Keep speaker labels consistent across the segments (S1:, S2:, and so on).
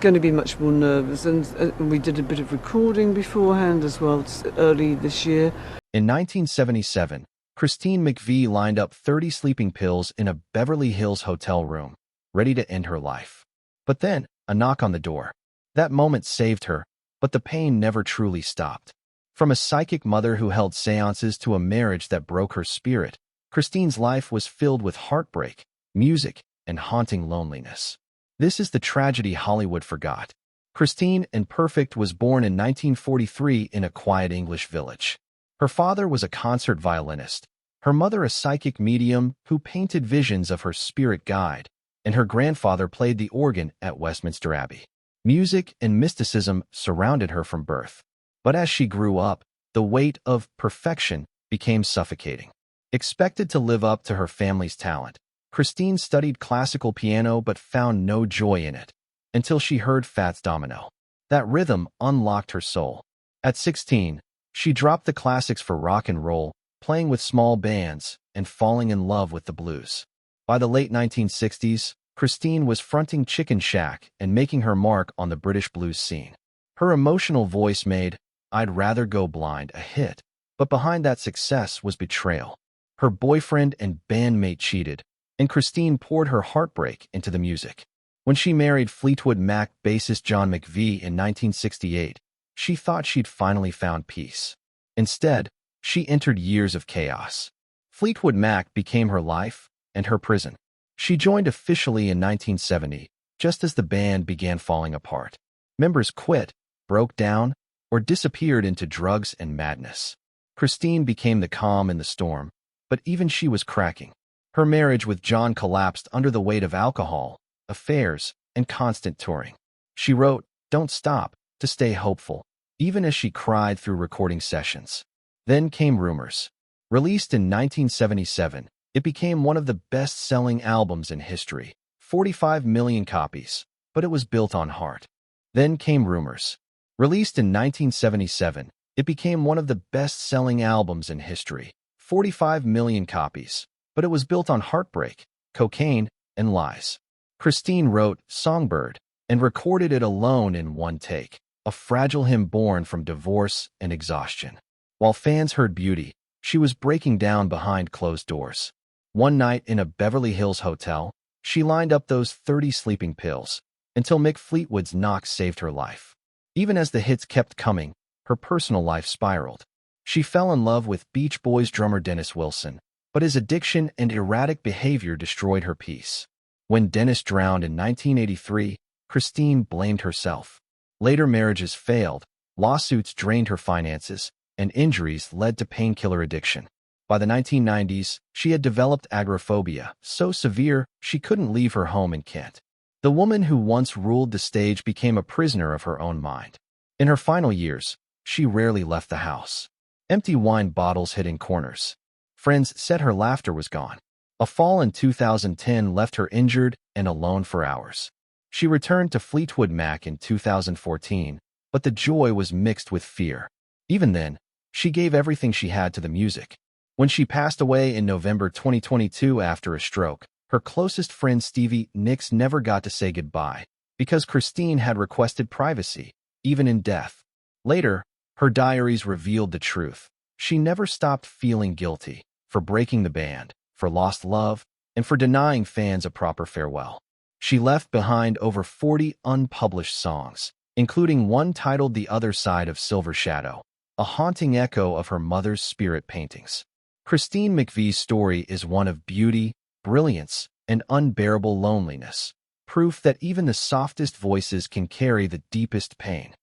S1: going to be much more nervous. And we did a bit of recording beforehand as well, early this year.
S2: In 1977, Christine McVie lined up 30 sleeping pills in a Beverly Hills hotel room, ready to end her life. But then, a knock on the door. That moment saved her, but the pain never truly stopped. From a psychic mother who held séances to a marriage that broke her spirit, Christine's life was filled with heartbreak, music, and haunting loneliness. This is the tragedy Hollywood forgot. Christine Imperfect was born in 1943 in a quiet English village. Her father was a concert violinist, her mother a psychic medium who painted visions of her spirit guide, and her grandfather played the organ at Westminster Abbey. Music and mysticism surrounded her from birth. But as she grew up, the weight of perfection became suffocating. Expected to live up to her family's talent, Christine studied classical piano but found no joy in it, until she heard Fats Domino. That rhythm unlocked her soul. At 16, she dropped the classics for rock and roll, playing with small bands, and falling in love with the blues. By the late 1960s, Christine was fronting Chicken Shack and making her mark on the British blues scene. Her emotional voice made "I'd Rather Go Blind" a hit, but behind that success was betrayal. Her boyfriend and bandmate cheated, and Christine poured her heartbreak into the music. When she married Fleetwood Mac bassist John McVie in 1968, she thought she'd finally found peace. Instead, she entered years of chaos. Fleetwood Mac became her life and her prison. She joined officially in 1970, just as the band began falling apart. Members quit, broke down, or disappeared into drugs and madness. Christine became the calm in the storm, but even she was cracking. Her marriage with John collapsed under the weight of alcohol, affairs, and constant touring. She wrote, "Don't stop," to stay hopeful, even as she cried through recording sessions. Then came Rumors. Released in 1977, it became one of the best-selling albums in history, 45 million copies, but it was built on heart. Then came Rumors. Released in 1977, it became one of the best-selling albums in history, 45 million copies, but it was built on heartbreak, cocaine, and lies. Christine wrote Songbird and recorded it alone in one take, a fragile hymn born from divorce and exhaustion. While fans heard beauty, she was breaking down behind closed doors. One night in a Beverly Hills hotel, she lined up those 30 sleeping pills until Mick Fleetwood's knock saved her life. Even as the hits kept coming, her personal life spiraled. She fell in love with Beach Boys drummer Dennis Wilson, but his addiction and erratic behavior destroyed her peace. When Dennis drowned in 1983, Christine blamed herself. Later marriages failed, lawsuits drained her finances, and injuries led to painkiller addiction. By the 1990s, she had developed agoraphobia, so severe she couldn't leave her home in Kent. The woman who once ruled the stage became a prisoner of her own mind. In her final years, she rarely left the house. Empty wine bottles hid in corners. Friends said her laughter was gone. A fall in 2010 left her injured and alone for hours. She returned to Fleetwood Mac in 2014, but the joy was mixed with fear. Even then, she gave everything she had to the music. When she passed away in November 2022 after a stroke, her closest friend Stevie Nicks never got to say goodbye because Christine had requested privacy, even in death. Later, her diaries revealed the truth. She never stopped feeling guilty for breaking the band, for lost love, and for denying fans a proper farewell. She left behind over 40 unpublished songs, including one titled The Other Side of Silver Shadow, a haunting echo of her mother's spirit paintings. Christine McVie's story is one of beauty, brilliance, and unbearable loneliness, proof that even the softest voices can carry the deepest pain.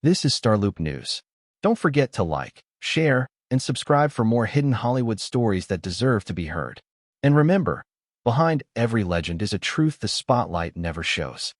S2: This is StarLoop News. Don't forget to like, share, and subscribe for more hidden Hollywood stories that deserve to be heard. And remember, behind every legend is a truth the spotlight never shows.